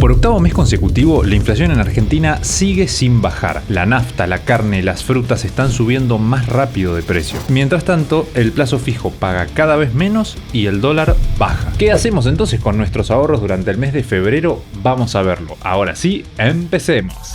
Por octavo mes consecutivo, la inflación en Argentina sigue sin bajar. La nafta, la carne, las frutas están subiendo más rápido de precio. Mientras tanto, el plazo fijo paga cada vez menos y el dólar baja. ¿Qué hacemos entonces con nuestros ahorros durante el mes de febrero? Vamos a verlo. Ahora sí, empecemos.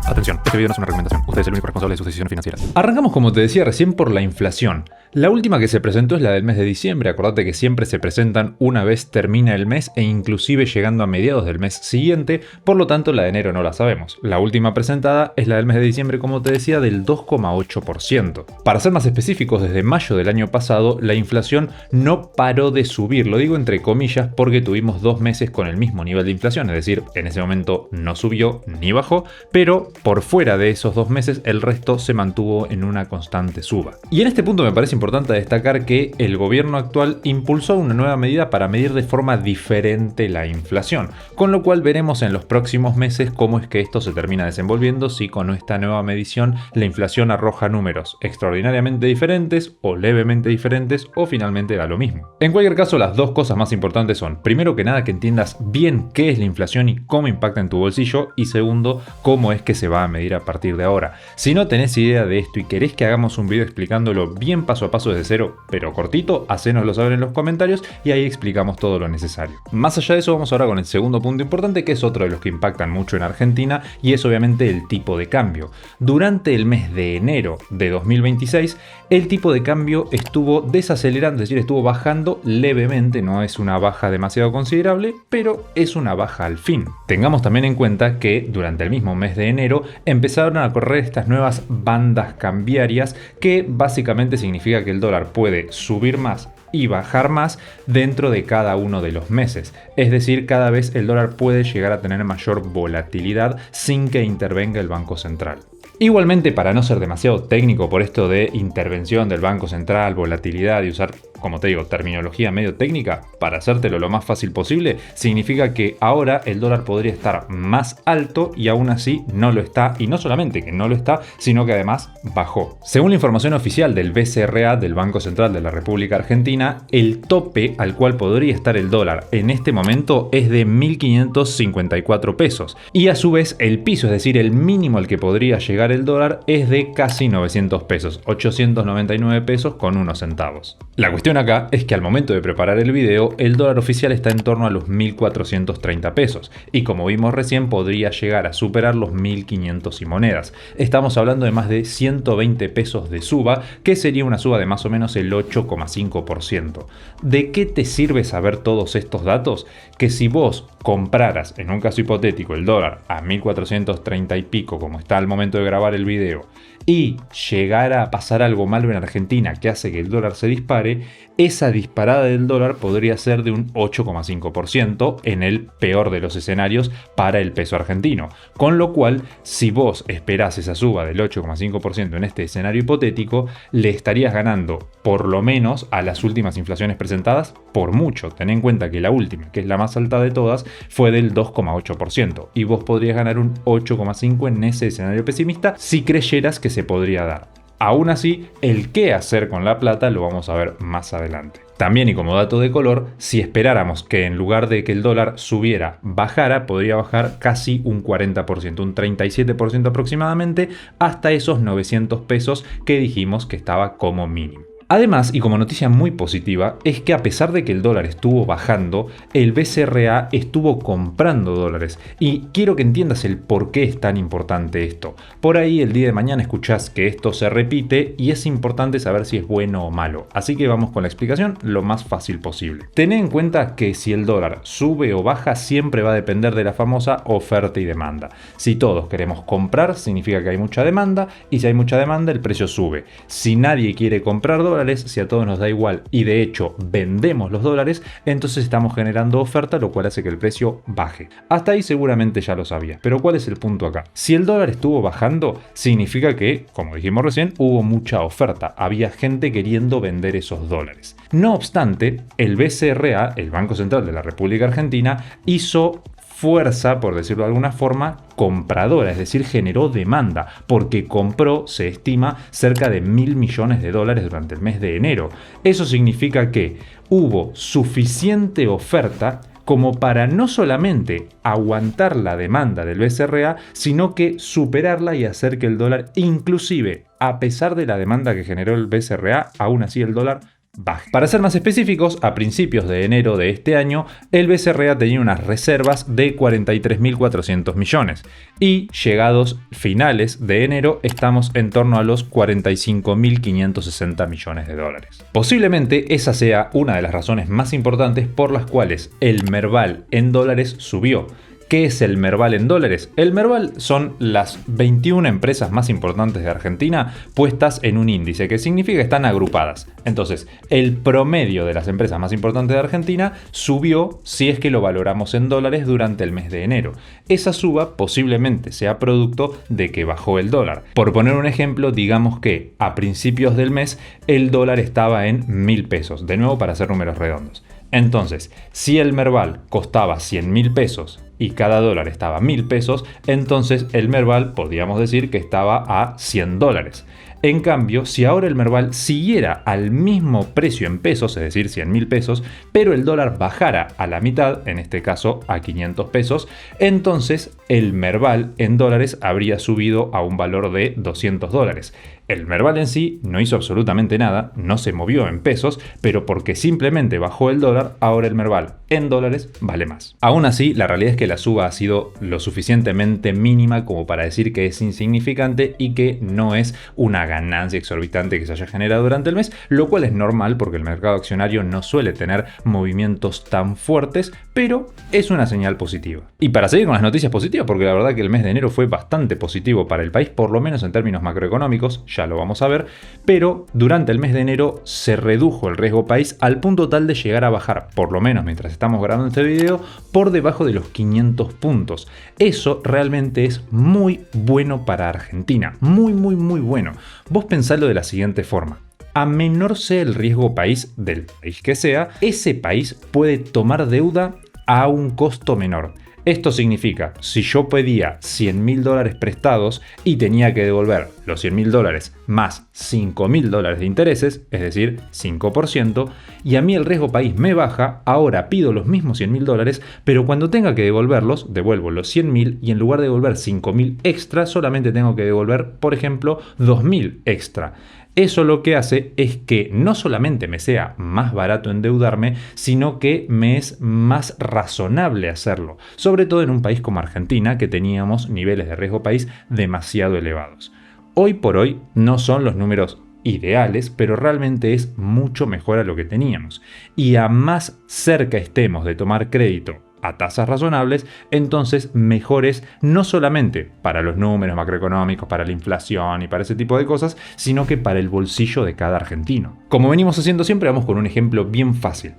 Atención, este video no es una recomendación. Usted es el único responsable de sus decisiones financieras. Arrancamos, como te decía recién, por la inflación. La última que se presentó es la del mes de diciembre. Acordate que siempre se presentan una vez termina el mes e inclusive llegando a mediados del mes siguiente. Por lo tanto, la de enero no la sabemos. La última presentada es la del mes de diciembre, como te decía, del 2,8%. Para ser más específicos, desde mayo del año pasado, la inflación no paró de subir. Lo digo entre comillas porque tuvimos 2 meses con el mismo nivel de inflación. Es decir, en ese momento no subió ni bajó, pero por fuera de esos 2 meses, el resto se mantuvo en una constante suba. Y en este punto me parece importante destacar que el gobierno actual impulsó una nueva medida para medir de forma diferente la inflación, con lo cual veremos en los próximos meses cómo es que esto se termina desenvolviendo, si con esta nueva medición la inflación arroja números extraordinariamente diferentes o levemente diferentes o finalmente da lo mismo. En cualquier caso, las dos cosas más importantes son, primero que nada, que entiendas bien qué es la inflación y cómo impacta en tu bolsillo, y segundo, cómo es que se va a medir a partir de ahora. Si no tenés idea de esto y querés que hagamos un video explicándolo bien paso a paso desde cero, pero cortito, hacénoslo saber en los comentarios y ahí explicamos todo lo necesario. Más allá de eso, vamos ahora con el segundo punto importante, que es otro de los que impactan mucho en Argentina, y es obviamente el tipo de cambio. Durante el mes de enero de 2026, el tipo de cambio estuvo desacelerando, es decir, estuvo bajando levemente. No es una baja demasiado considerable, pero es una baja al fin. Tengamos también en cuenta que durante el mismo mes de enero empezaron a correr estas nuevas bandas cambiarias, que básicamente significa que el dólar puede subir más y bajar más dentro de cada uno de los meses. Es decir, cada vez el dólar puede llegar a tener mayor volatilidad sin que intervenga el Banco Central. Igualmente, para no ser demasiado técnico por esto de intervención del Banco Central, volatilidad y usar, como te digo, terminología medio técnica, para hacértelo lo más fácil posible, significa que ahora el dólar podría estar más alto y aún así no lo está, y no solamente que no lo está, sino que además bajó. Según la información oficial del BCRA, del Banco Central de la República Argentina, el tope al cual podría estar el dólar en este momento es de 1.554 pesos, y a su vez el piso, es decir, el mínimo al que podría llegar el dólar, es de casi 900 pesos, 899 pesos con unos centavos. La cuestión acá es que al momento de preparar el video, el dólar oficial está en torno a los 1.430 pesos, y como vimos recién, podría llegar a superar los 1.500 y monedas. Estamos hablando de más de 120 pesos de suba, que sería una suba de más o menos el 8,5%. ¿De qué te sirve saber todos estos datos? Que si vos compraras, en un caso hipotético, el dólar a 1.430 y pico, como está al momento de grabar el video, y llegara a pasar algo malo en Argentina que hace que el dólar se dispare, esa disparada del dólar podría ser de un 8,5% en el peor de los escenarios para el peso argentino. Con lo cual, si vos esperás esa suba del 8,5% en este escenario hipotético, le estarías ganando por lo menos a las últimas inflaciones presentadas por mucho. Ten en cuenta que la última, que es la más alta de todas, fue del 2,8%, y vos podrías ganar un 8,5% en ese escenario pesimista si creyeras que se podría dar. Aún así, el qué hacer con la plata lo vamos a ver más adelante. También, y como dato de color, si esperáramos que en lugar de que el dólar subiera, bajara, podría bajar casi un 40%, un 37% aproximadamente, hasta esos 900 pesos que dijimos que estaba como mínimo. Además, y como noticia muy positiva, es que a pesar de que el dólar estuvo bajando, el BCRA estuvo comprando dólares. Y quiero que entiendas el por qué es tan importante esto. Por ahí el día de mañana escuchás que esto se repite y es importante saber si es bueno o malo. Así que vamos con la explicación lo más fácil posible. Ten en cuenta que si el dólar sube o baja siempre va a depender de la famosa oferta y demanda. Si todos queremos comprar, significa que hay mucha demanda, y si hay mucha demanda, el precio sube. Si nadie quiere comprar dólares, si a todos nos da igual y de hecho vendemos los dólares, entonces estamos generando oferta, lo cual hace que el precio baje. Hasta ahí seguramente ya lo sabías, pero ¿cuál es el punto acá? Si el dólar estuvo bajando, significa que, como dijimos recién, hubo mucha oferta, había gente queriendo vender esos dólares. No obstante, el BCRA, el Banco Central de la República Argentina, hizo fuerza, por decirlo de alguna forma, compradora, es decir, generó demanda, porque compró, se estima, cerca de 1.000 millones de dólares durante el mes de enero. Eso significa que hubo suficiente oferta como para no solamente aguantar la demanda del BCRA, sino que superarla y hacer que el dólar, inclusive a pesar de la demanda que generó el BCRA, aún así el dólar baje. Para ser más específicos, a principios de enero de este año, el BCRA tenía unas reservas de 43.400 millones y llegados finales de enero estamos en torno a los 45.560 millones de dólares. Posiblemente esa sea una de las razones más importantes por las cuales el Merval en dólares subió. ¿Qué es el Merval en dólares? El Merval son las 21 empresas más importantes de Argentina puestas en un índice, que significa que están agrupadas. Entonces, el promedio de las empresas más importantes de Argentina subió si es que lo valoramos en dólares durante el mes de enero. Esa suba posiblemente sea producto de que bajó el dólar. Por poner un ejemplo, digamos que a principios del mes el dólar estaba en 1.000 pesos, de nuevo para hacer números redondos. Entonces, si el Merval costaba 100.000 pesos y cada dólar estaba a 1.000 pesos, entonces el Merval podríamos decir que estaba a 100 dólares. En cambio, si ahora el Merval siguiera al mismo precio en pesos, es decir, 100.000 pesos, pero el dólar bajara a la mitad, en este caso a 500 pesos, entonces el Merval en dólares habría subido a un valor de 200 dólares. El Merval en sí no hizo absolutamente nada, no se movió en pesos, pero porque simplemente bajó el dólar, ahora el Merval en dólares vale más. Aún así, la realidad es que la suba ha sido lo suficientemente mínima como para decir que es insignificante y que no es una ganancia exorbitante que se haya generado durante el mes, lo cual es normal porque el mercado accionario no suele tener movimientos tan fuertes, pero es una señal positiva. Y para seguir con las noticias positivas, porque la verdad que el mes de enero fue bastante positivo para el país, por lo menos en términos macroeconómicos, ya lo vamos a ver, pero durante el mes de enero se redujo el riesgo país al punto tal de llegar a bajar, por lo menos mientras estamos grabando este video, por debajo de los 500 puntos. Eso realmente es muy bueno para Argentina, muy bueno. Vos pensadlo de la siguiente forma. A menor sea el riesgo país del país que sea, ese país puede tomar deuda a un costo menor. Esto significa, si yo pedía 100.000 dólares prestados y tenía que devolver los 100.000 dólares más 5.000 dólares de intereses, es decir, 5%, y a mí el riesgo país me baja, ahora pido los mismos 100.000 dólares, pero cuando tenga que devolverlos, devuelvo los 100.000 y en lugar de devolver 5.000 extra, solamente tengo que devolver, por ejemplo, 2.000 extra. Eso lo que hace es que no solamente me sea más barato endeudarme, sino que me es más razonable hacerlo, sobre todo en un país como Argentina, que teníamos niveles de riesgo país demasiado elevados. Hoy por hoy no son los números ideales, pero realmente es mucho mejor a lo que teníamos. Y a más cerca estemos de tomar crédito a tasas razonables, entonces mejores no solamente para los números macroeconómicos, para la inflación y para ese tipo de cosas, sino que para el bolsillo de cada argentino. Como venimos haciendo siempre, vamos con un ejemplo bien fácil.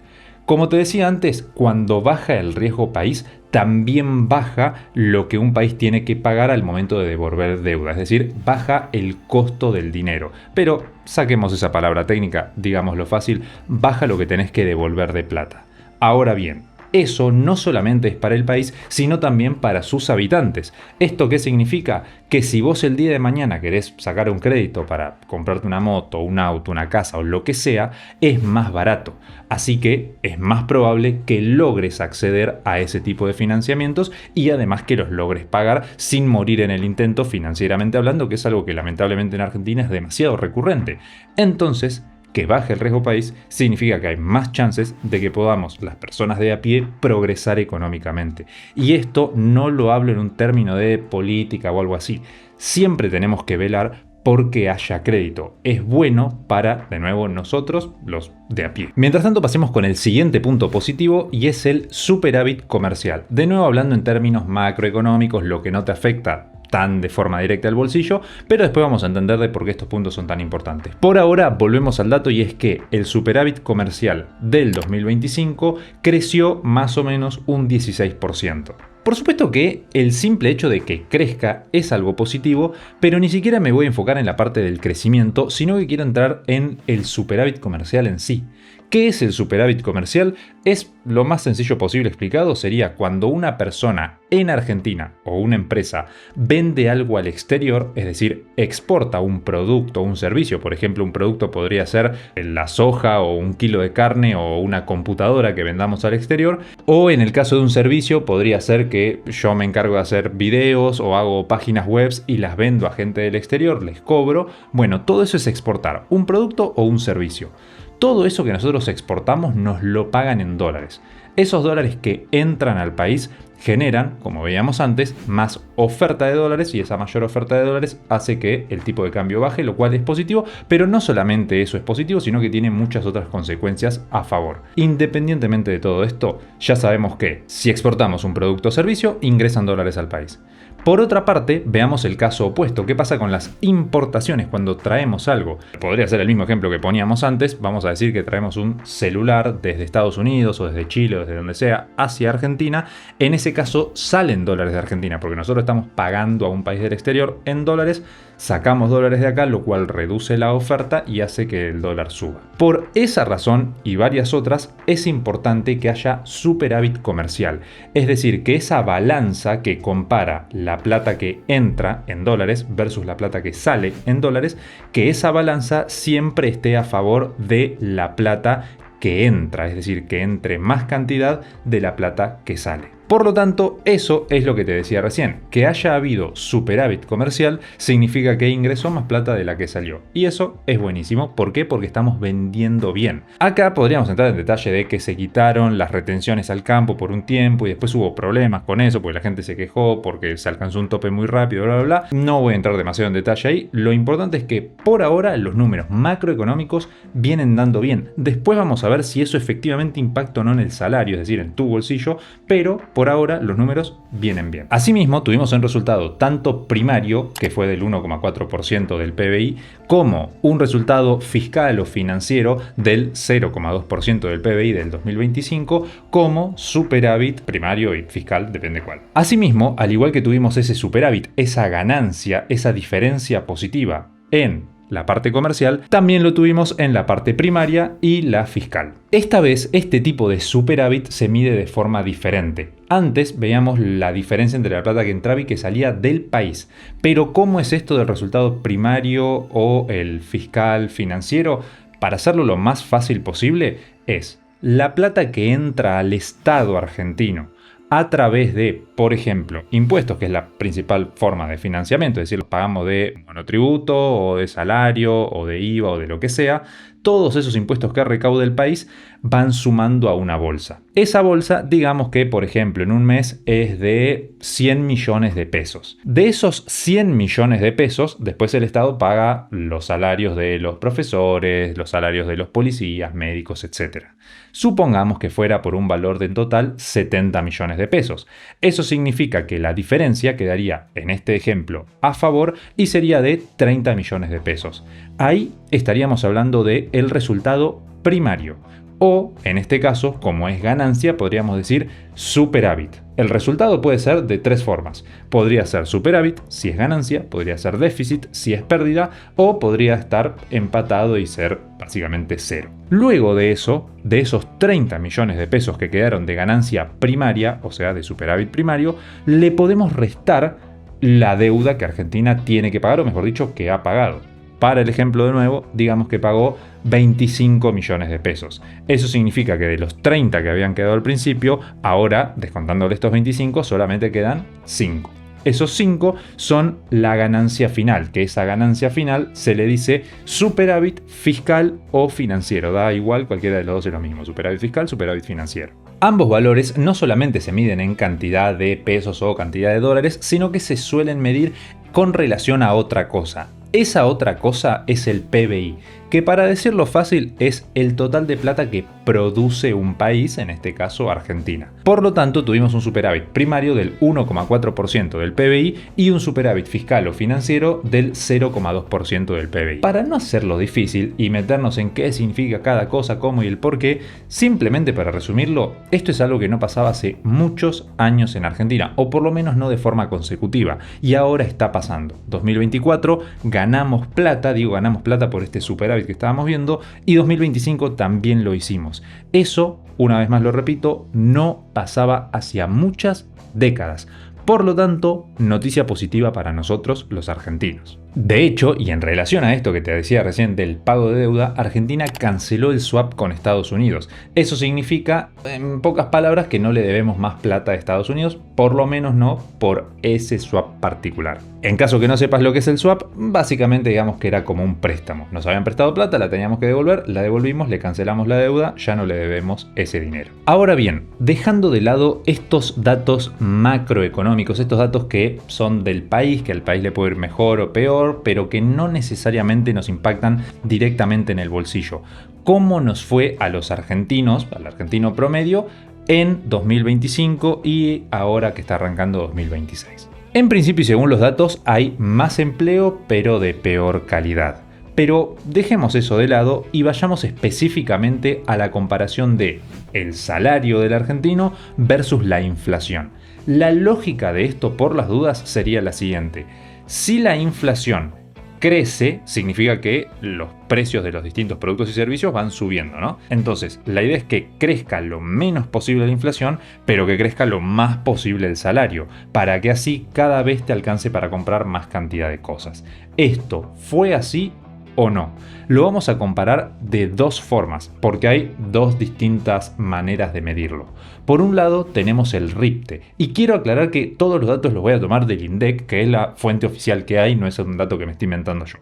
Como te decía antes, cuando baja el riesgo país, también baja lo que un país tiene que pagar al momento de devolver deuda, es decir, baja el costo del dinero. Pero saquemos esa palabra técnica, digámoslo fácil, baja lo que tenés que devolver de plata. Ahora bien, eso no solamente es para el país, sino también para sus habitantes. ¿Esto qué significa? Que si vos el día de mañana querés sacar un crédito para comprarte una moto, un auto, una casa o lo que sea, es más barato. Así que es más probable que logres acceder a ese tipo de financiamientos y además que los logres pagar sin morir en el intento financieramente hablando, que es algo que lamentablemente en Argentina es demasiado recurrente. Entonces, que baje el riesgo país significa que hay más chances de que podamos, las personas de a pie, progresar económicamente. Y esto no lo hablo en un término de política o algo así. Siempre tenemos que velar porque haya crédito. Es bueno para, de nuevo, nosotros, los de a pie. Mientras tanto, pasemos con el siguiente punto positivo y es el superávit comercial. De nuevo, hablando en términos macroeconómicos, lo que no te afecta tan de forma directa al bolsillo, pero después vamos a entender de por qué estos puntos son tan importantes. Por ahora volvemos al dato y es que el superávit comercial del 2025 creció más o menos un 16%. Por supuesto que el simple hecho de que crezca es algo positivo, pero ni siquiera me voy a enfocar en la parte del crecimiento, sino que quiero entrar en el superávit comercial en sí. ¿Qué es el superávit comercial? Es lo más sencillo posible explicado, sería cuando una persona en Argentina o una empresa vende algo al exterior, es decir, exporta un producto o un servicio. Por ejemplo, un producto podría ser la soja o un kilo de carne o una computadora que vendamos al exterior, o en el caso de un servicio podría ser que yo me encargo de hacer videos o hago páginas web y las vendo a gente del exterior, les cobro. Bueno, todo eso es exportar un producto o un servicio. Todo eso que nosotros exportamos nos lo pagan en dólares. Esos dólares que entran al país generan, como veíamos antes, más oferta de dólares, y esa mayor oferta de dólares hace que el tipo de cambio baje, lo cual es positivo, pero no solamente eso es positivo, sino que tiene muchas otras consecuencias a favor. Independientemente de todo esto, ya sabemos que si exportamos un producto o servicio, ingresan dólares al país. Por otra parte, veamos el caso opuesto. ¿Qué pasa con las importaciones cuando traemos algo? Podría ser el mismo ejemplo que poníamos antes. Vamos a decir que traemos un celular desde Estados Unidos o desde Chile o desde donde sea hacia Argentina. En ese caso salen dólares de Argentina porque nosotros estamos pagando a un país del exterior en dólares, sacamos dólares de acá, lo cual reduce la oferta y hace que el dólar suba. Por esa razón y varias otras, es importante que haya superávit comercial. Es decir, que esa balanza que compara la plata que entra en dólares versus la plata que sale en dólares, que esa balanza siempre esté a favor de la plata que entra, es decir, que entre más cantidad de la plata que sale. Por lo tanto, eso es lo que te decía recién. Que haya habido superávit comercial significa que ingresó más plata de la que salió. Y eso es buenísimo. ¿Por qué? Porque estamos vendiendo bien. Acá podríamos entrar en detalle de que se quitaron las retenciones al campo por un tiempo y después hubo problemas con eso porque la gente se quejó porque se alcanzó un tope muy rápido, bla, bla, bla. No voy a entrar demasiado en detalle ahí. Lo importante es que por ahora los números macroeconómicos vienen dando bien. Después vamos a ver si eso efectivamente impacta o no en el salario, es decir, en tu bolsillo, pero por ahora los números vienen bien. Asimismo, tuvimos un resultado tanto primario, que fue del 1,4% del PBI, como un resultado fiscal o financiero del 0,2% del PBI del 2025, como superávit primario y fiscal, depende cuál. Asimismo, al igual que tuvimos ese superávit, esa ganancia, esa diferencia positiva en la parte comercial, también lo tuvimos en la parte primaria y la fiscal. Esta vez, este tipo de superávit se mide de forma diferente. Antes veíamos la diferencia entre la plata que entraba y que salía del país. Pero ¿cómo es esto del resultado primario o el fiscal financiero? Para hacerlo lo más fácil posible, es la plata que entra al Estado argentino a través de, por ejemplo, impuestos, que es la principal forma de financiamiento, es decir, pagamos de monotributo o de salario o de IVA o de lo que sea. Todos esos impuestos que recauda el país van sumando a una bolsa. Esa bolsa, digamos que, por ejemplo, en un mes es de 100 millones de pesos. De esos 100 millones de pesos, después el Estado paga los salarios de los profesores, los salarios de los policías, médicos, etc. Supongamos que fuera por un valor de en total 70 millones de pesos. Eso significa que la diferencia quedaría, en este ejemplo, a favor y sería de 30 millones de pesos. Ahí estaríamos hablando de el resultado primario. O, en este caso, como es ganancia, podríamos decir superávit. El resultado puede ser de tres formas. Podría ser superávit si es ganancia, podría ser déficit si es pérdida, o podría estar empatado y ser básicamente cero. Luego de eso, de esos 30 millones de pesos que quedaron de ganancia primaria, o sea, de superávit primario, le podemos restar la deuda que Argentina tiene que pagar, o mejor dicho, que ha pagado. Para el ejemplo de nuevo, digamos que pagó 25 millones de pesos. Eso significa que de los 30 que habían quedado al principio, ahora, descontándole estos 25, solamente quedan 5. Esos 5 son la ganancia final, que esa ganancia final se le dice superávit fiscal o financiero. Da igual, cualquiera de los dos es lo mismo, superávit fiscal, superávit financiero. Ambos valores no solamente se miden en cantidad de pesos o cantidad de dólares, sino que se suelen medir con relación a otra cosa. Esa otra cosa es el PBI, que para decirlo fácil es el total de plata que produce un país, en este caso Argentina. Por lo tanto, tuvimos un superávit primario del 1,4% del PBI y un superávit fiscal o financiero del 0,2% del PBI. Para no hacerlo difícil y meternos en qué significa cada cosa, cómo y el por qué, simplemente para resumirlo, esto es algo que no pasaba hace muchos años en Argentina, o por lo menos no de forma consecutiva, y ahora está pasando. 2024 ganamos plata, digo ganamos plata por este superávit superávit que estábamos viendo, y 2025 también lo hicimos. Eso, una vez más lo repito, no pasaba hacía muchas décadas. Por lo tanto, noticia positiva para nosotros los argentinos. De hecho, y en relación a esto que te decía recién del pago de deuda, Argentina canceló el swap con Estados Unidos. Eso significa, en pocas palabras, que no le debemos más plata a Estados Unidos, por lo menos no por ese swap particular. En caso que no sepas lo que es el swap, básicamente digamos que era como un préstamo. Nos habían prestado plata, la teníamos que devolver, la devolvimos, le cancelamos la deuda, ya no le debemos ese dinero. Ahora bien, dejando de lado estos datos macroeconómicos, estos datos que son del país, que al país le puede ir mejor o peor, pero que no necesariamente nos impactan directamente en el bolsillo. ¿Cómo nos fue a los argentinos, al argentino promedio, en 2025 y ahora que está arrancando 2026? En principio y según los datos hay más empleo pero de peor calidad. Pero dejemos eso de lado y vayamos específicamente a la comparación de el salario del argentino versus la inflación. La lógica de esto, por las dudas, sería la siguiente. Si la inflación crece, significa que los precios de los distintos productos y servicios van subiendo, ¿no? Entonces, la idea es que crezca lo menos posible la inflación, pero que crezca lo más posible el salario, para que así cada vez te alcance para comprar más cantidad de cosas. ¿Esto fue así o no? Lo vamos a comparar de dos formas, porque hay dos distintas maneras de medirlo. Por un lado tenemos el RIPTE, y quiero aclarar que todos los datos los voy a tomar del INDEC, que es la fuente oficial que hay, no es un dato que me estoy inventando yo.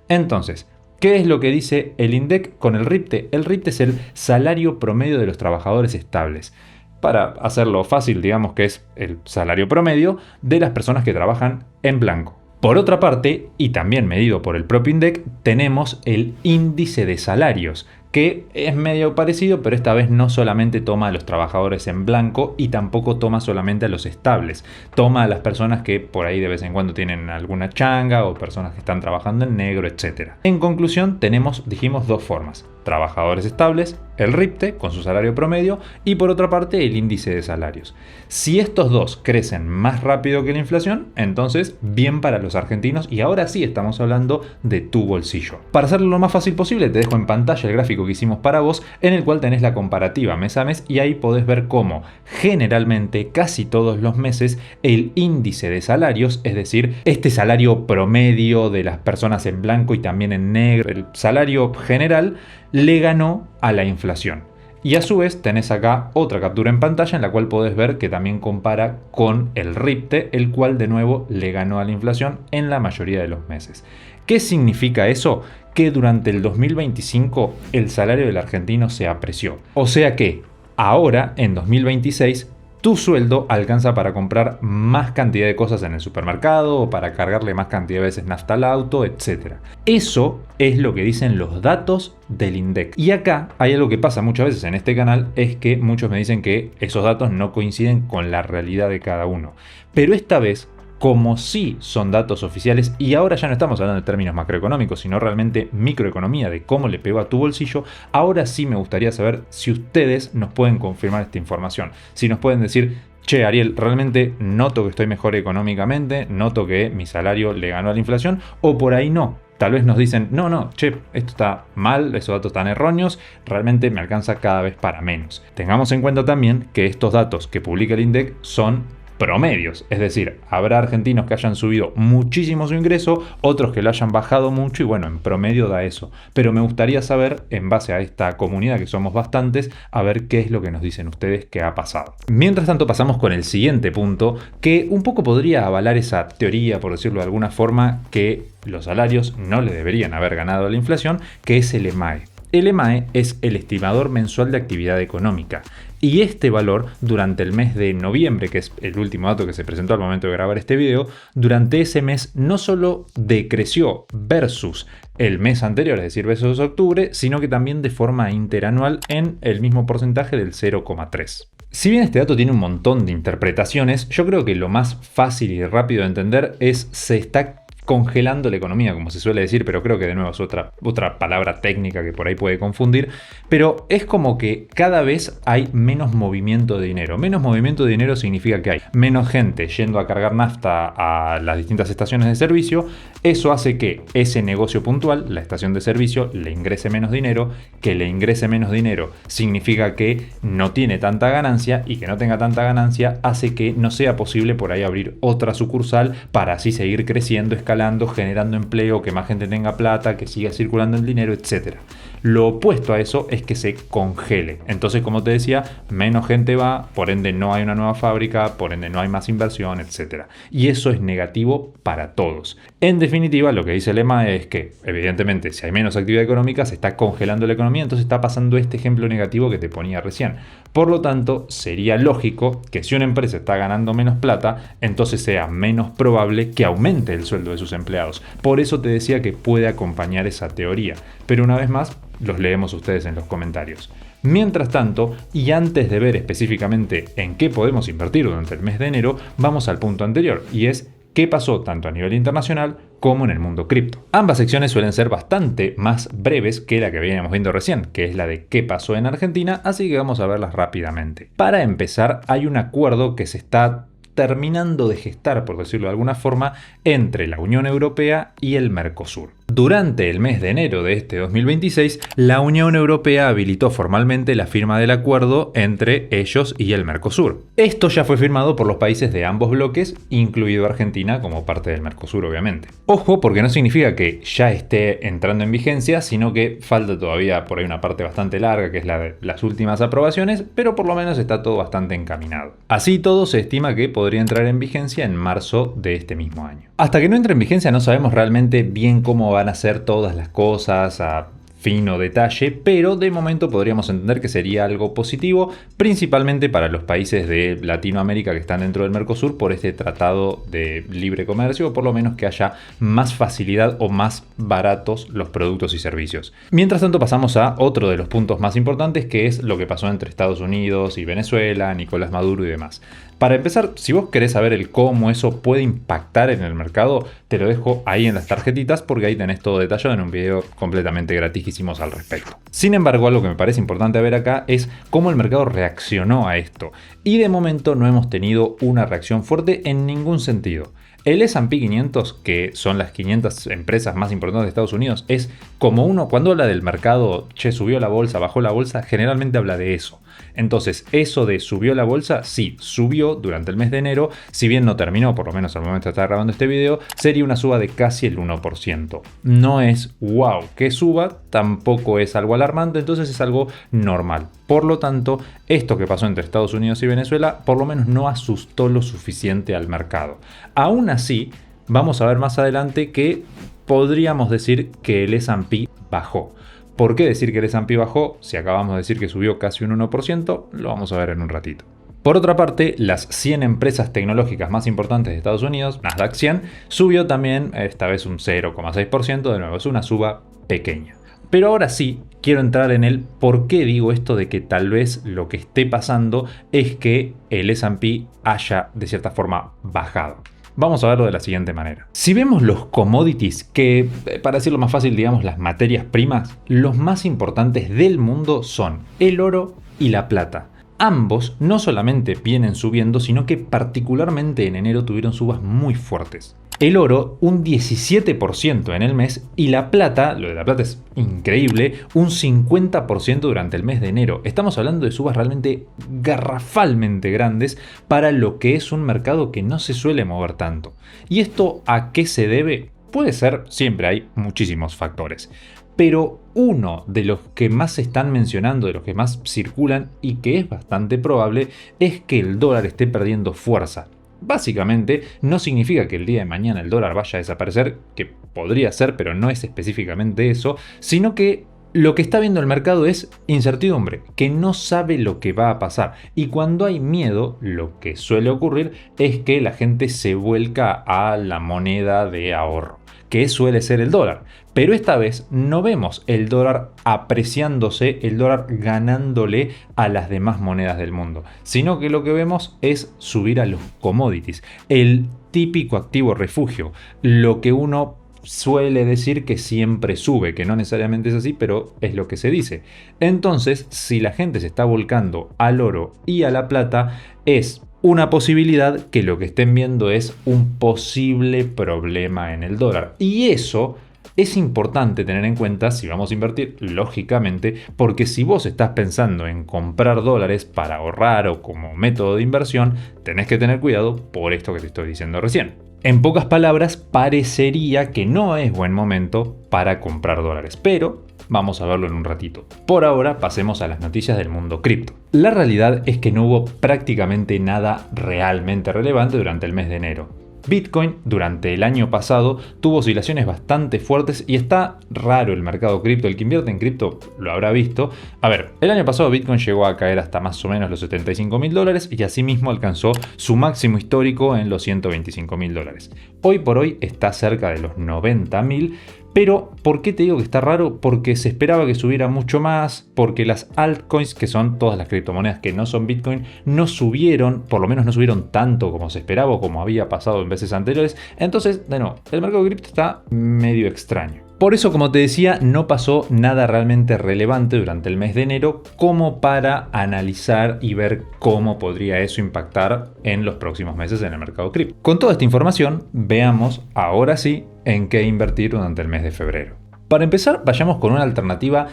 Entonces, ¿qué es lo que dice el INDEC con el RIPTE? El RIPTE es el salario promedio de los trabajadores estables. Para hacerlo fácil, digamos que es el salario promedio de las personas que trabajan en blanco. Por otra parte, y también medido por el propio INDEC, tenemos el índice de salarios, que es medio parecido, pero esta vez no solamente toma a los trabajadores en blanco y tampoco toma solamente a los estables. Toma a las personas que por ahí de vez en cuando tienen alguna changa o personas que están trabajando en negro, etc. En conclusión, dijimos dos formas. Trabajadores estables, el RIPTE con su salario promedio y por otra parte el índice de salarios. Si estos dos crecen más rápido que la inflación, entonces bien para los argentinos y ahora sí estamos hablando de tu bolsillo. Para hacerlo lo más fácil posible te dejo en pantalla el gráfico que hicimos para vos en el cual tenés la comparativa mes a mes y ahí podés ver cómo generalmente casi todos los meses el índice de salarios, es decir, este salario promedio de las personas en blanco y también en negro, el salario general, le ganó a la inflación. Y a su vez tenés acá otra captura en pantalla en la cual podés ver que también compara con el RIPTE, el cual de nuevo le ganó a la inflación en la mayoría de los meses. ¿Qué significa eso? Que durante el 2025 el salario del argentino se apreció. O sea que ahora, en 2026, tu sueldo alcanza para comprar más cantidad de cosas en el supermercado o para cargarle más cantidad de veces nafta al auto, etc. Eso es lo que dicen los datos del INDEC. Y acá hay algo que pasa muchas veces en este canal, es que muchos me dicen que esos datos no coinciden con la realidad de cada uno. Pero esta vez, como sí son datos oficiales, y ahora ya no estamos hablando de términos macroeconómicos, sino realmente microeconomía, de cómo le pegó a tu bolsillo, ahora sí me gustaría saber si ustedes nos pueden confirmar esta información. Si nos pueden decir, che, Ariel, realmente noto que estoy mejor económicamente, noto que mi salario le ganó a la inflación, o por ahí no. Tal vez nos dicen, no, che, esto está mal, esos datos están erróneos, realmente me alcanza cada vez para menos. Tengamos en cuenta también que estos datos que publica el INDEC son promedios, es decir, habrá argentinos que hayan subido muchísimo su ingreso, otros que lo hayan bajado mucho y bueno, en promedio da eso. Pero me gustaría saber, en base a esta comunidad que somos bastantes, a ver qué es lo que nos dicen ustedes que ha pasado. Mientras tanto pasamos con el siguiente punto, que un poco podría avalar esa teoría, por decirlo de alguna forma, que los salarios no le deberían haber ganado a la inflación, que es el EMAE. El EMAE es el estimador mensual de actividad económica y este valor durante el mes de noviembre, que es el último dato que se presentó al momento de grabar este video, durante ese mes no solo decreció versus el mes anterior, es decir, versus octubre, sino que también de forma interanual en el mismo porcentaje del 0,3. Si bien este dato tiene un montón de interpretaciones, yo creo que lo más fácil y rápido de entender es se está congelando la economía, como se suele decir, pero creo que de nuevo es otra palabra técnica que por ahí puede confundir, pero es como que cada vez hay menos movimiento de dinero. Menos movimiento de dinero significa que hay menos gente yendo a cargar nafta a las distintas estaciones de servicio. Eso hace que ese negocio puntual, la estación de servicio, le ingrese menos dinero. Que le ingrese menos dinero significa que no tiene tanta ganancia, y que no tenga tanta ganancia hace que no sea posible por ahí abrir otra sucursal para así seguir creciendo, escalando, generando empleo, que más gente tenga plata, que siga circulando el dinero, etc. Lo opuesto a eso es que se congele. Entonces, como te decía, menos gente va, por ende no hay una nueva fábrica, por ende no hay más inversión, etc. Y eso es negativo para todos. En definitiva, lo que dice el lema es que, evidentemente, si hay menos actividad económica, se está congelando la economía, entonces está pasando este ejemplo negativo que te ponía recién. Por lo tanto, sería lógico que si una empresa está ganando menos plata, entonces sea menos probable que aumente el sueldo de sus empleados. Por eso te decía que puede acompañar esa teoría. Pero una vez más, los leemos ustedes en los comentarios. Mientras tanto, y antes de ver específicamente en qué podemos invertir durante el mes de enero, vamos al punto anterior, y es qué pasó tanto a nivel internacional como en el mundo cripto. Ambas secciones suelen ser bastante más breves que la que veníamos viendo recién, que es la de qué pasó en Argentina, así que vamos a verlas rápidamente. Para empezar, hay un acuerdo que se está terminando de gestar, por decirlo de alguna forma, entre la Unión Europea y el Mercosur. Durante el mes de enero de este 2026, la Unión Europea habilitó formalmente la firma del acuerdo entre ellos y el Mercosur. Esto ya fue firmado por los países de ambos bloques, incluido Argentina como parte del Mercosur, obviamente. Ojo, porque no significa que ya esté entrando en vigencia, sino que falta todavía por ahí una parte bastante larga, que es la de las últimas aprobaciones, pero por lo menos está todo bastante encaminado. Así todo, se estima que podría entrar en vigencia en marzo de este mismo año. Hasta que no entre en vigencia no sabemos realmente bien cómo van a ser todas las cosas a fino detalle, pero de momento podríamos entender que sería algo positivo, principalmente para los países de Latinoamérica que están dentro del Mercosur por este tratado de libre comercio, o por lo menos que haya más facilidad o más baratos los productos y servicios. Mientras tanto, pasamos a otro de los puntos más importantes, que es lo que pasó entre Estados Unidos y Venezuela, Nicolás Maduro y demás. Para empezar, si vos querés saber el cómo eso puede impactar en el mercado, te lo dejo ahí en las tarjetitas, porque ahí tenés todo detallado en un video completamente gratijísimos al respecto. Sin embargo, algo que me parece importante ver acá es cómo el mercado reaccionó a esto. Y de momento no hemos tenido una reacción fuerte en ningún sentido. El S&P 500, que son las 500 empresas más importantes de Estados Unidos, es como uno cuando habla del mercado, che, subió la bolsa, bajó la bolsa, generalmente habla de eso. Entonces, eso de subió la bolsa, sí, subió durante el mes de enero, si bien no terminó, por lo menos al momento de estar grabando este video, sería una suba de casi el 1%. No es wow que suba, tampoco es algo alarmante, entonces es algo normal. Por lo tanto, esto que pasó entre Estados Unidos y Venezuela, por lo menos no asustó lo suficiente al mercado. Aún así, vamos a ver más adelante que podríamos decir que el S&P bajó. ¿Por qué decir que el S&P bajó si acabamos de decir que subió casi un 1%? Lo vamos a ver en un ratito. Por otra parte, las 100 empresas tecnológicas más importantes de Estados Unidos, Nasdaq 100, subió también, esta vez un 0,6%, de nuevo es una suba pequeña. Pero ahora sí, quiero entrar en el por qué digo esto de que tal vez lo que esté pasando es que el S&P haya de cierta forma bajado. Vamos a verlo de la siguiente manera. Si vemos los commodities, que para decirlo más fácil, digamos las materias primas, los más importantes del mundo son el oro y la plata. Ambos no solamente vienen subiendo, sino que particularmente en enero tuvieron subas muy fuertes. El oro un 17% en el mes y la plata, lo de la plata es increíble, un 50% durante el mes de enero. Estamos hablando de subas realmente garrafalmente grandes para lo que es un mercado que no se suele mover tanto. ¿Y esto a qué se debe? Puede ser, siempre hay muchísimos factores. Pero uno de los que más se están mencionando, de los que más circulan y que es bastante probable, es que el dólar esté perdiendo fuerza. Básicamente, no significa que el día de mañana el dólar vaya a desaparecer, que podría ser, pero no es específicamente eso, sino que lo que está viendo el mercado es incertidumbre, que no sabe lo que va a pasar. Y cuando hay miedo, lo que suele ocurrir es que la gente se vuelca a la moneda de ahorro, que suele ser el dólar. Pero esta vez no vemos el dólar apreciándose, el dólar ganándole a las demás monedas del mundo, sino que lo que vemos es subir a los commodities, el típico activo refugio, lo que uno suele decir que siempre sube, que no necesariamente es así, pero es lo que se dice. Entonces, si la gente se está volcando al oro y a la plata, es una posibilidad que lo que estén viendo es un posible problema en el dólar. Y eso es importante tener en cuenta si vamos a invertir, lógicamente, porque si vos estás pensando en comprar dólares para ahorrar o como método de inversión, tenés que tener cuidado por esto que te estoy diciendo recién. En pocas palabras, parecería que no es buen momento para comprar dólares, pero vamos a verlo en un ratito. Por ahora, pasemos a las noticias del mundo cripto. La realidad es que no hubo prácticamente nada realmente relevante durante el mes de enero. Bitcoin durante el año pasado tuvo oscilaciones bastante fuertes y está raro el mercado cripto. El que invierte en cripto lo habrá visto. A ver, el año pasado Bitcoin llegó a caer hasta más o menos los $75.000 y asimismo alcanzó su máximo histórico en los $125.000. Hoy por hoy está cerca de los 90.000. Pero, ¿por qué te digo que está raro? Porque se esperaba que subiera mucho más, porque las altcoins, que son todas las criptomonedas que no son Bitcoin, no subieron, por lo menos no subieron tanto como se esperaba o como había pasado en veces anteriores. Entonces, de nuevo, el mercado de cripto está medio extraño. Por eso, como te decía, no pasó nada realmente relevante durante el mes de enero como para analizar y ver cómo podría eso impactar en los próximos meses en el mercado cripto. Con toda esta información, veamos ahora sí en qué invertir durante el mes de febrero. Para empezar, vayamos con una alternativa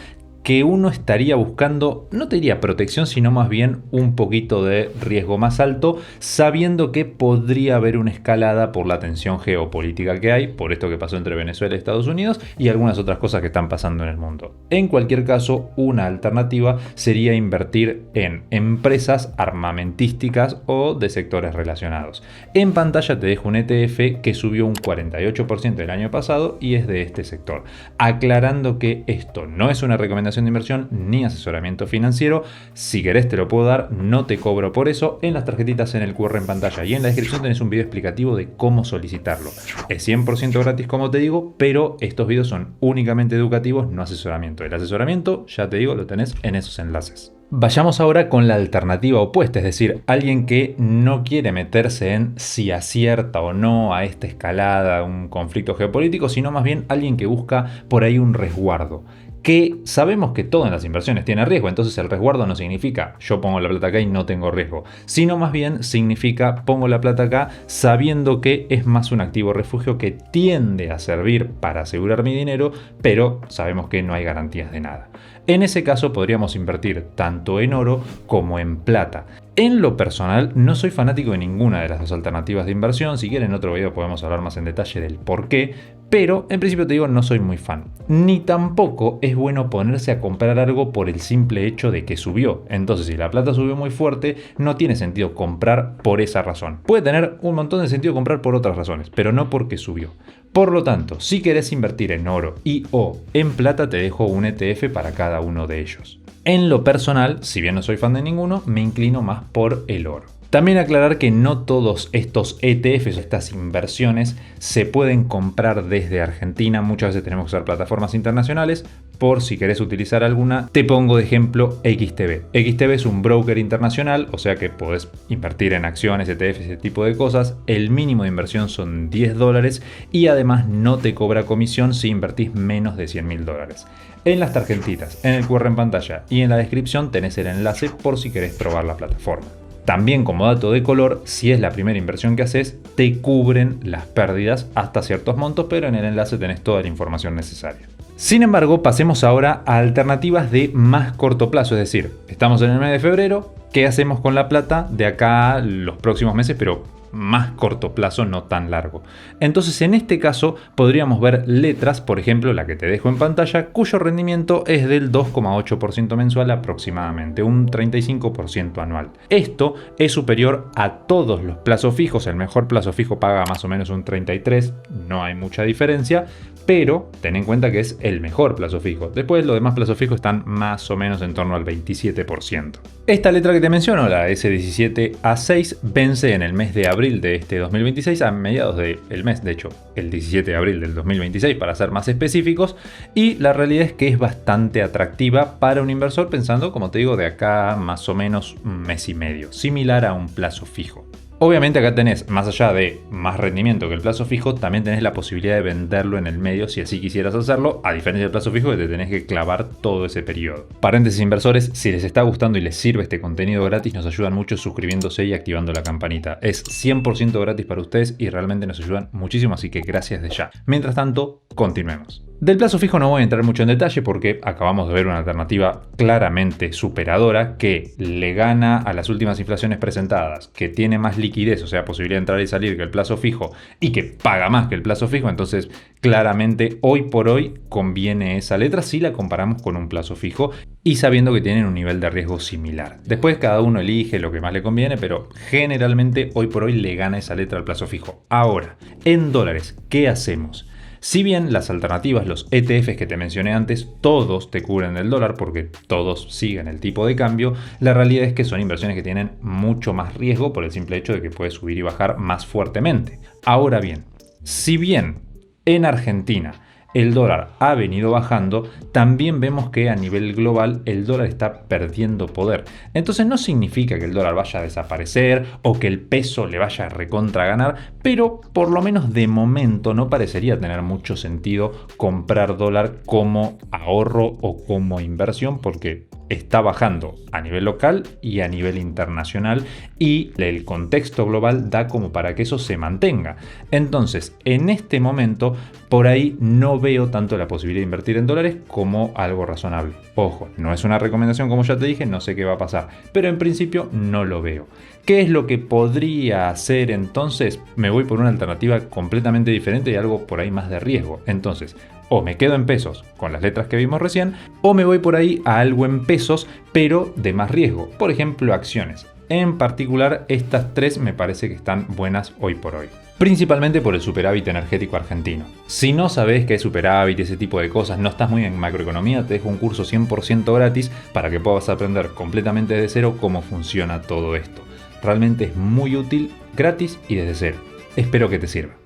que uno estaría buscando, no te diría protección, sino más bien un poquito de riesgo más alto, sabiendo que podría haber una escalada por la tensión geopolítica que hay, por esto que pasó entre Venezuela y Estados Unidos y algunas otras cosas que están pasando en el mundo. En cualquier caso, una alternativa sería invertir en empresas armamentísticas o de sectores relacionados. En pantalla te dejo un ETF que subió un 48% el año pasado y es de este sector. Aclarando que esto no es una recomendación de inversión ni asesoramiento financiero. Si querés te lo puedo dar, no te cobro por eso. En las tarjetitas, en el QR en pantalla y en la descripción tenés un video explicativo de cómo solicitarlo. Es 100% gratis, como te digo, pero estos videos son únicamente educativos, no asesoramiento. El asesoramiento, ya te digo, lo tenés en esos enlaces. Vayamos ahora con la alternativa opuesta, es decir, alguien que no quiere meterse en si acierta o no a esta escalada, un conflicto geopolítico, sino más bien alguien que busca por ahí un resguardo. Que sabemos que todo en las inversiones tiene riesgo, entonces el resguardo no significa yo pongo la plata acá y no tengo riesgo, sino más bien significa pongo la plata acá sabiendo que es más un activo refugio que tiende a servir para asegurar mi dinero, pero sabemos que no hay garantías de nada. En ese caso podríamos invertir tanto en oro como en plata. En lo personal no soy fanático de ninguna de las dos alternativas de inversión, si quieren en otro video podemos hablar más en detalle del por qué, pero en principio te digo no soy muy fan. Ni tampoco es bueno ponerse a comprar algo por el simple hecho de que subió. Entonces si la plata subió muy fuerte no tiene sentido comprar por esa razón. Puede tener un montón de sentido comprar por otras razones, pero no porque subió. Por lo tanto, si querés invertir en oro y o en plata te dejo un ETF para cada uno de ellos. En lo personal, si bien no soy fan de ninguno, me inclino más por el oro. También aclarar que no todos estos ETFs, estas inversiones, se pueden comprar desde Argentina. Muchas veces tenemos que usar plataformas internacionales. Por si querés utilizar alguna, te pongo de ejemplo XTB. XTB es un broker internacional, o sea que podés invertir en acciones, ETFs, ese tipo de cosas. El mínimo de inversión son $10 y además no te cobra comisión si invertís menos de $100.000. En las tarjetitas, en el QR en pantalla y en la descripción tenés el enlace por si querés probar la plataforma. También como dato de color, si es la primera inversión que haces, te cubren las pérdidas hasta ciertos montos, pero en el enlace tenés toda la información necesaria. Sin embargo, pasemos ahora a alternativas de más corto plazo, es decir, estamos en el mes de febrero, ¿qué hacemos con la plata de acá a los próximos meses, pero más corto plazo, no tan largo? Entonces en este caso podríamos ver letras, por ejemplo la que te dejo en pantalla, cuyo rendimiento es del 2,8% mensual aproximadamente, un 35% anual. Esto es superior a todos los plazos fijos, el mejor plazo fijo paga más o menos un 33%, no hay mucha diferencia, pero ten en cuenta que es el mejor plazo fijo. Después los demás plazos fijos están más o menos en torno al 27%. Esta letra que te menciono, la S17A6, vence en el mes de abril de este 2026, a mediados del mes, de hecho, el 17 de abril del 2026 para ser más específicos, y la realidad es que es bastante atractiva para un inversor pensando, como te digo, de acá más o menos un mes y medio, similar a un plazo fijo. Obviamente acá tenés, más allá de más rendimiento que el plazo fijo, también tenés la posibilidad de venderlo en el medio si así quisieras hacerlo, a diferencia del plazo fijo que te tenés que clavar todo ese periodo. Paréntesis inversores, si les está gustando y les sirve este contenido gratis, nos ayudan mucho suscribiéndose y activando la campanita. Es 100% gratis para ustedes y realmente nos ayudan muchísimo, así que gracias de ya. Mientras tanto, continuemos. Del plazo fijo no voy a entrar mucho en detalle porque acabamos de ver una alternativa claramente superadora que le gana a las últimas inflaciones presentadas, que tiene más liquidez, o sea, posibilidad de entrar y salir que el plazo fijo y que paga más que el plazo fijo. Entonces, claramente, hoy por hoy conviene esa letra si la comparamos con un plazo fijo y sabiendo que tienen un nivel de riesgo similar. Después cada uno elige lo que más le conviene, pero generalmente hoy por hoy le gana esa letra al plazo fijo. Ahora, en dólares, ¿qué hacemos? Si bien las alternativas, los ETFs que te mencioné antes, todos te cubren el dólar porque todos siguen el tipo de cambio, la realidad es que son inversiones que tienen mucho más riesgo por el simple hecho de que puede subir y bajar más fuertemente. Ahora bien, si bien en Argentina el dólar ha venido bajando, también vemos que a nivel global el dólar está perdiendo poder. Entonces no significa que el dólar vaya a desaparecer o que el peso le vaya a recontra ganar, pero por lo menos de momento no parecería tener mucho sentido comprar dólar como ahorro o como inversión porque está bajando a nivel local y a nivel internacional y el contexto global da como para que eso se mantenga. Entonces, en este momento, por ahí no veo tanto la posibilidad de invertir en dólares como algo razonable. Ojo, no es una recomendación como ya te dije, no sé qué va a pasar, pero en principio no lo veo. ¿Qué es lo que podría hacer entonces? Me voy por una alternativa completamente diferente y algo por ahí más de riesgo. Entonces, o me quedo en pesos con las letras que vimos recién, o me voy por ahí a algo en pesos, pero de más riesgo. Por ejemplo, acciones. En particular, estas tres me parece que están buenas hoy por hoy. Principalmente por el superávit energético argentino. Si no sabes qué es superávit y ese tipo de cosas, no estás muy en macroeconomía, te dejo un curso 100% gratis para que puedas aprender completamente de cero cómo funciona todo esto. Realmente es muy útil, gratis y desde cero. Espero que te sirva.